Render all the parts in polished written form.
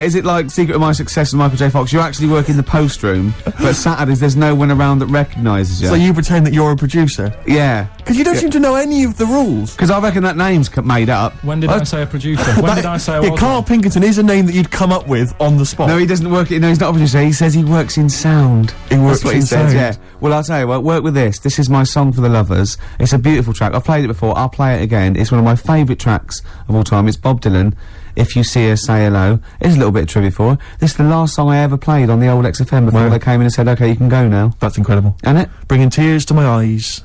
Is it like Secret of My Success with Michael J. Fox? You actually work in the post room, but Saturdays there's no one around that recognises you. So you pretend that you're a producer? Yeah. Because you don't seem to know any of the rules. Because I reckon that name's made up. When did I say a producer? When did I say I was Carl one? Pinkerton is a name that you'd come up with on the spot. No, he doesn't work. No, he's not a producer. He says he works in sound. He works That's what in he says. sound. Yeah. Well, I'll tell you what. Work with this. This is my song for the lovers. It's a beautiful track. I've played it before. I'll play it again. It's one of my favourite tracks of all time. It's Bob Dylan. If You See Her, Say Hello. Here's a little bit of trivia for her. This is the last song I ever played on the old XFM before they came in and said, "Okay, you can go now." That's incredible. And it. Bringing tears to my eyes.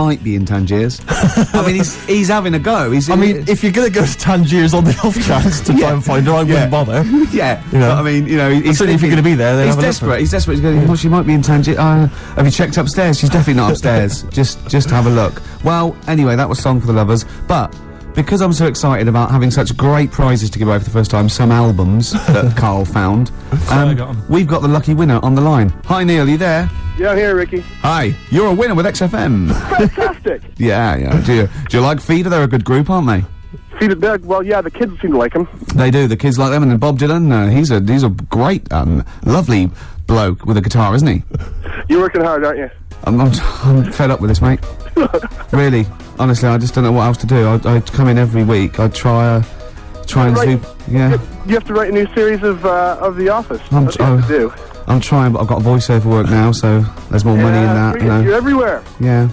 might be in Tangiers. I mean, he's having a go. I mean, if you're gonna go to Tangiers on the off chance to try and find her, I wouldn't bother. yeah, You know. but I mean, you know, he's Certainly if you're gonna be there, then he's have a look for desperate. her. He's desperate. He's going, well, she might be in Tangiers. Have you checked upstairs? She's definitely not upstairs. Just have a look. Well, anyway, that was Song for the Lovers, but because I'm so excited about having such great prizes to give away for the first time, some albums that Carl found, I got 'em. we've got the lucky winner on the line. Hi, Neil, you there? Yeah, I'm here, Ricky. Hi, you're a winner with XFM. Fantastic. yeah. Do you like Feeder? They're a good group, aren't they? Well, yeah, the kids seem to like him. They do. The kids like them, and then Bob Dylan. He's a great, lovely bloke with a guitar, isn't he? You're working hard, aren't you? I'm fed up with this, mate. Really, honestly, I just don't know what else to do. I come in every week. I try and Right. do. Yeah, You have to write a new series of The Office. I'm That's what you have to do. I'm trying, but I've got voiceover work now, so there's more money in that. You You're know. everywhere. Yeah.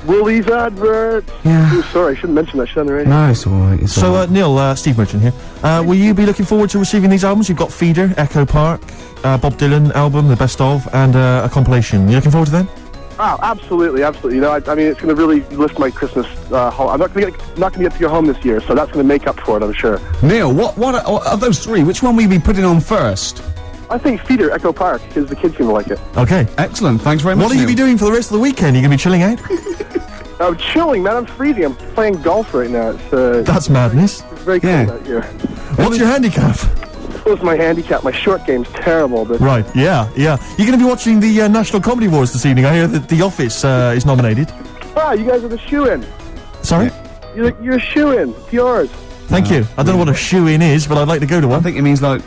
Woolies adverts. Yeah. Ooh, sorry, I shouldn't mention that shit on the radio. No, it's alright. It's all So, right. Neil, Steve Merchant here. Will you be looking forward to receiving these albums? You've got Feeder, Echo Park, Bob Dylan album, the best of, and a compilation. You looking forward to them? Oh, absolutely. You know, I mean, it's going to really lift my Christmas haul. I'm not going to get to go home this year, so that's going to make up for it, I'm sure. Neil, what of those three? Which one will you be putting on first? I think Feeder, Echo Park, because the kids seem to like it. Okay. Excellent. Thanks very much. What will you be Neil. doing for the rest of the weekend? Are you going to be chilling out? I'm chilling, man. I'm freezing. I'm playing golf right now. It's That's madness. very cold Yeah. out here. What's your handicap? What's my handicap? My short game's terrible, but Right, yeah. You're going to be watching the National Comedy Awards this evening. I hear that The Office is nominated. you guys are the shoe-in. Sorry? You're a shoe-in. It's yours. Thank you. I don't know what a shoe-in is, but I'd like to go to I one. think it means like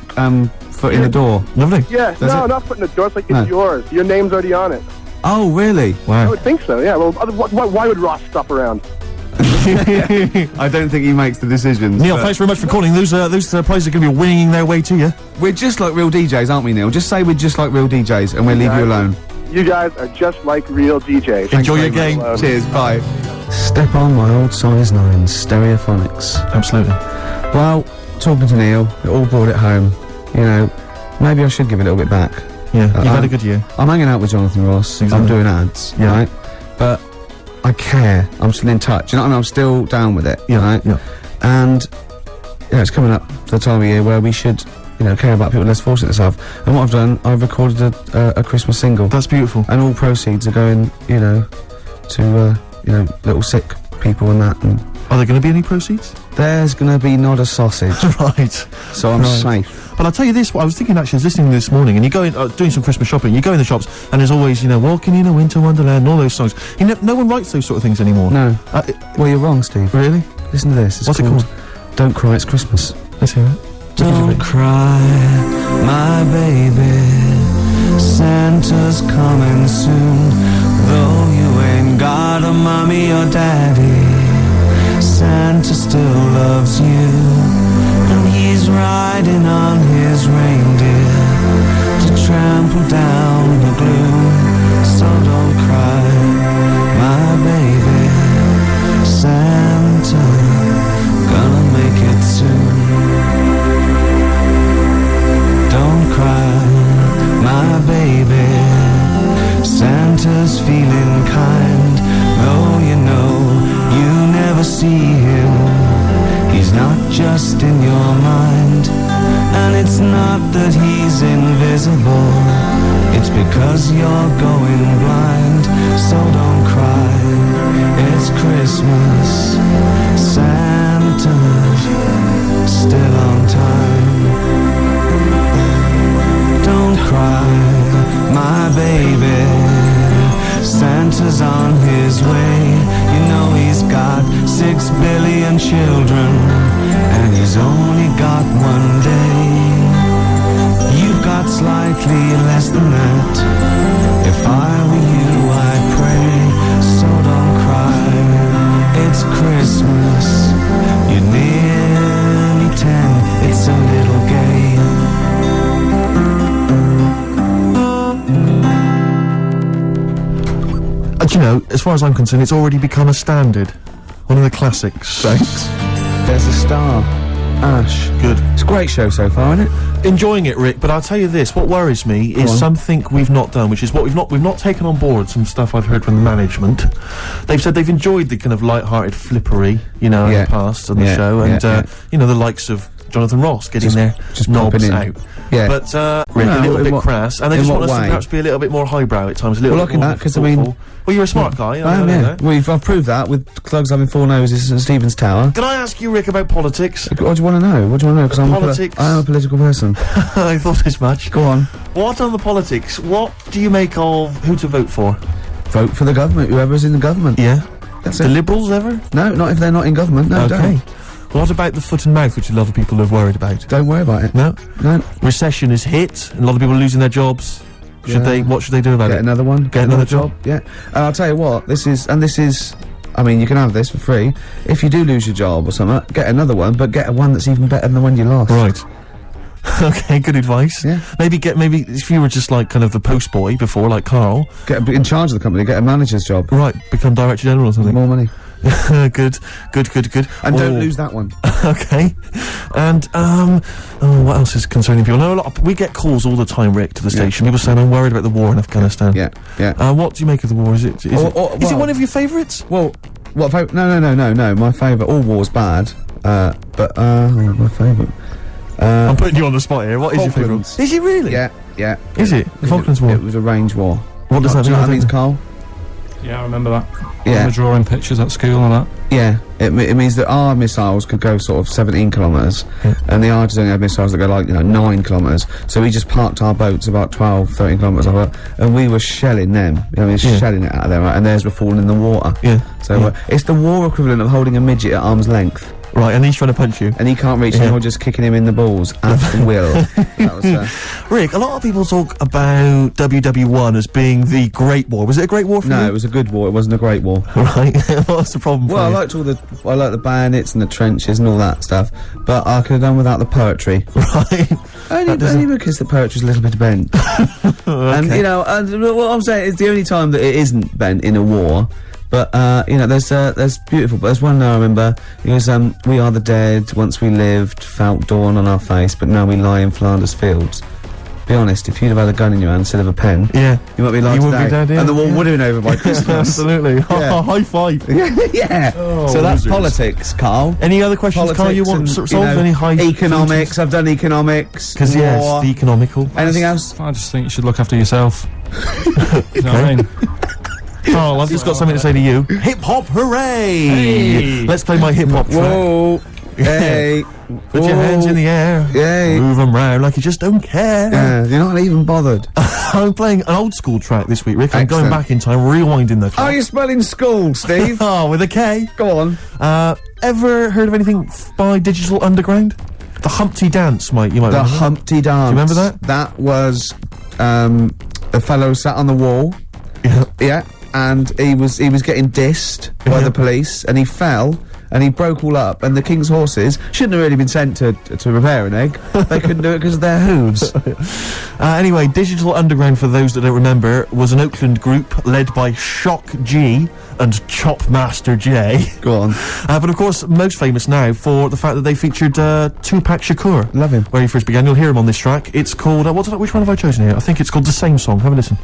foot in the door. Lovely. Yeah, Does it? not putting the door. It's like, No. it's yours. Your name's already on it. Oh, really? I Wow. would think so, yeah. Well, why would Ross stop around? I don't think he makes the decisions. Neil, but thanks very much for calling. Those prizes are going to be winging their way to you. We're just like real DJs, aren't we, Neil? Just say we're just like real DJs, and we'll leave you alone. You guys are just like real DJs. Enjoy your very game. much. Cheers, bye. Step on my old size 9 stereophonics. Absolutely. Well, talking to Neil, it all brought it home. You know, maybe I should give it a little bit back. Yeah, you've had a good year. I'm hanging out with Jonathan Ross. Exactly. I'm doing ads, Yeah. right? But I care. I'm still in touch. You know what I mean? I'm still down with it, right? Yeah. And yeah, it's coming up to the time of year where we should, you know, care about people less fortunate themselves. And what I've done, I've recorded a Christmas single, That's beautiful. and all proceeds are going, you know, to little sick people and that. And Are there going to be any proceeds? there's gonna be not a sausage, Right. so I'm Right. safe. But I'll tell you this, I was thinking actually, I was listening this morning, and you go in, doing some Christmas shopping, you go in the shops, and there's always, you know, Walking in a Winter Wonderland, and all those songs. You know, no one writes those sort of things anymore. No, well, you're wrong, Steve. Really? Listen to this. It's What's it called? Don't Cry, It's Christmas. Let's hear it. Don't cry, my baby. Santa's coming soon. Though you ain't got a mommy or daddy, Santa still loves you. And he's riding on his reindeer to trample down the gloom. So don't cry, my baby. Santa gonna make it soon. Don't cry, my baby. Santa's feeling kind, though you know you never see him. He's not just in your mind, and it's not that he's invisible. It's because you're going blind. So don't cry, it's Christmas. Santa's still on time. Don't cry, my baby. Santa's on his way. You know he's got 6 billion children, and he's only got one day. You've got slightly less than that. If I were you, I'd pray. So don't cry, it's Christmas. You're nearly 10, it's a little gay. Do you know, as far as I'm concerned, it's already become a standard. One of the classics. Thanks. There's a star Ash. Good. It's a great show so far, isn't it? Enjoying it, Rick, but I'll tell you this, what worries me is on. something we've not done, which is what we've not taken on board some stuff I've heard from the management. They've said they've enjoyed the kind of light-hearted flippery, in Yeah. the past on the Yeah, show, and, yeah. the likes of Jonathan Ross getting their just knobs popping in. out. Yeah. But, Rick, No, a little in bit what- crass, and they in just what want us to way? perhaps be a little bit more highbrow at times, a little Well, bit look at more that, 'cause I mean- thoughtful. Well, you're a smart guy, I know. I've proved that with Clugs having 4 noses at Stephen's Tower. Can I ask you, Rick, about politics? What do you want to know? What do you want to know? Because Politics. I am a political person. I thought as much. Go on. What on the politics? What do you make of who to vote for? Vote for the government, whoever's in the government. Yeah. That's The it. Liberals ever? No, not if they're not in government. No, Okay. What about the foot and mouth, which a lot of people are worried about? don't worry about it. No? No. Recession is hit, and a lot of people are losing their jobs. What should they do about Get it? another one. Get another job. Yeah. And I'll tell you what, this is, I mean, you can have this for free. If you do lose your job or something, get another one, but get one that's even better than the one you lost. Right. Okay, good advice. Yeah. Maybe if you were just like kind of the post boy before, like Carl, In charge of the company, get a manager's job. right, become director general or something. More money. Good. And Oh. don't lose that one. Okay. And, what else is concerning people? No, we get calls all the time, Rick, to the station. People saying, I'm worried about the war in Afghanistan. Yeah. What do you make of the war? Is it well- one of your favourites? Well, what no. My favourite, all war's bad. My favourite. I'm putting you on the spot here. What is your favourite? Falklands. Is it really? Yeah. Is it? The Falklands War? It was a range war. What does that Do you know what that mean? means, Carl? Yeah, I remember that. Yeah. I remember drawing pictures at school and that. Yeah, it means that our missiles could go sort of 17 kilometres, and the Argentines only have missiles that go like, 9 kilometres. So we just parked our boats about 12, 13 kilometres off it, and we were shelling them. Shelling it out of there, right? And theirs were falling in the water. Yeah. So it's the war equivalent of holding a midget at arm's length. Right, and he's trying to punch you. And he can't reach, and you're just kicking him in the balls at will. That was, Rick, a lot of people talk about WW1 as being the Great War. Was it a Great War for no, you? it was a good war. It wasn't a great war. Right. What's the problem Well, I for you? liked I liked the bayonets and the trenches and all that stuff, but I could have done without the poetry. Right. Only because the poetry's a little bit bent. And, what I'm saying is the only time that it isn't bent in a war. But, there's beautiful, but there's one now I remember, it was, we are the dead, once we lived, felt dawn on our face, but now we lie in Flanders fields. Be honest, if you'd have had a gun in your hand instead of a pen, Yeah. you might be alive You would be today. dead, yeah. And the war Yeah. would have been over by Christmas. Absolutely. Yeah. High five. Yeah. So that's losers. politics, Carl. Any other questions, Carl, you want and, solved? Any high economics, I've done economics. Because, war. yes, the economical. Anything else? I just think you should look after yourself. You know what I mean? Carl, I've just got something to say to you. Hip hop, hooray! Hey. Let's play my hip hop track. Whoa. Hey. Put your hands in the air. Yay. Move them round like you just don't care. You're not even bothered. I'm playing an old school track this week, Rick. I'm going Excellent. back in time, rewinding the clock. Are you spelling school, Steve? Oh, with a K. Go on. Ever heard of anything by Digital Underground? The Humpty Dance, you might The remember. Humpty Dance. Do you remember that? That was a fellow sat on the wall. Yeah. Yeah, and he was getting dissed by the police, and he fell. And he broke all up, and the king's horses shouldn't have really been sent to repair an egg. They couldn't do it because of their hooves. Anyway, Digital Underground, for those that don't remember, was an Oakland group led by Shock G and Chop Master J. Go on. But of course, most famous now for the fact that they featured Tupac Shakur. Love him. Where he first began. You'll hear him on this track. It's called, which one have I chosen here? I think it's called The Same Song. Have a listen.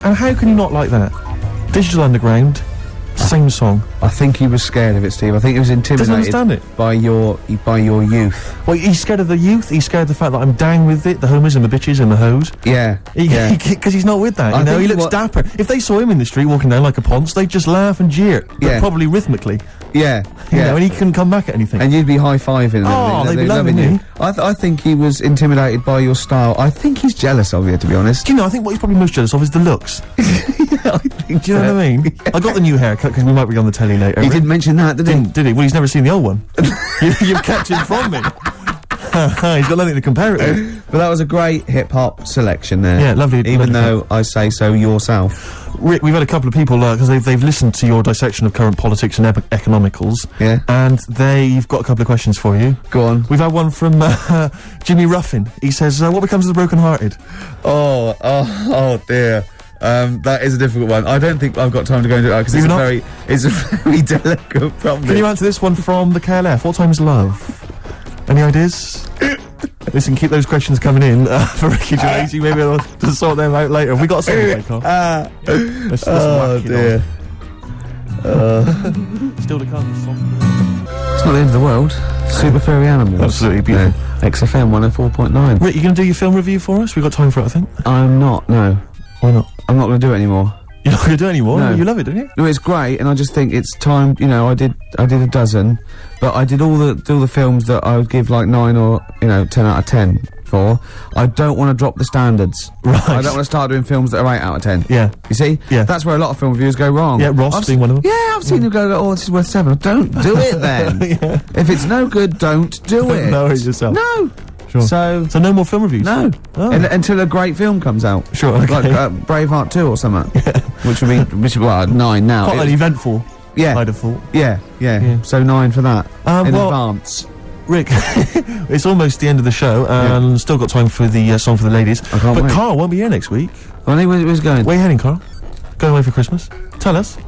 And how can you not like that? Digital Underground, same song. I think he was scared of it, Steve. I think he was intimidated understand it. by your youth. Well, he's scared of the youth. He's scared of the fact that I'm down with it, the homers and the bitches and the hoes. Yeah. Because he's not with that. You know, he looks dapper. If they saw him in the street walking down like a ponce, they'd just laugh and jeer. Yeah. Probably rhythmically. Yeah. You know, and he couldn't come back at anything. And you'd be high-fiving and Oh, everything. they'd be loving you. I think he was intimidated by your style. I think he's jealous of you, to be honest. Do you know, I think what he's probably most jealous of is the looks. I think Do you know what I mean? I got the new haircut because we might be on the telly later. He didn't mention that, did he? Did he? Well, he's never seen the old one. You've kept him from me. He's got nothing to compare it with. But that was a great hip-hop selection there. Yeah, lovely. Even though I say so yourself. Rick, we've had a couple of people, because they've listened to your dissection of current politics and economicals. Yeah. And they've got a couple of questions for you. Go on. We've had one from Jimmy Ruffin. He says, what becomes of the broken-hearted? Oh dear. That is a difficult one. I don't think I've got time to go into it because it's a very delicate problem. Can you answer this one from the KLF? What time is love? Any ideas? Listen, keep those questions coming in for Ricky Gervais. Maybe I'll just sort them out later. Have we got a song to play, Carl? Let's whack it on. Still to come. It's not the end of the world. Super furry animals. Absolutely beautiful. XFM 104.9. Rick, you going to do your film review for us? We've got time for it, I think. I'm not, no. Why not? I'm not going to do it anymore. You're not going to do it anymore? No. You love it, don't you? No, it's great, and I just think it's time. You know, I did a dozen, but I did all the films that I would give like 9 or 10 out of 10 for. I don't want to drop the standards. Right. I don't want to start doing films that are 8 out of 10. Yeah. You see? Yeah. That's where a lot of film reviewers go wrong. Yeah, Ross being one of them. Yeah, I've seen them go, oh, this is worth 7. Don't do it then. Yeah. If it's no good, don't do it. Know it yourself. No. Sure. So no more film reviews? no. Oh. Until a great film comes out. Sure, okay. Like Braveheart 2 or something. Which would be, 9 now. Quite uneventful, Yeah. I'd have thought. Yeah. So 9 for that. In advance. Rick, it's almost the end of the show, and still got time for the song for the ladies. I can't but wait. Carl won't be here next week. Well, where's he going? Where are you heading, Carl? Going away for Christmas? Tell us.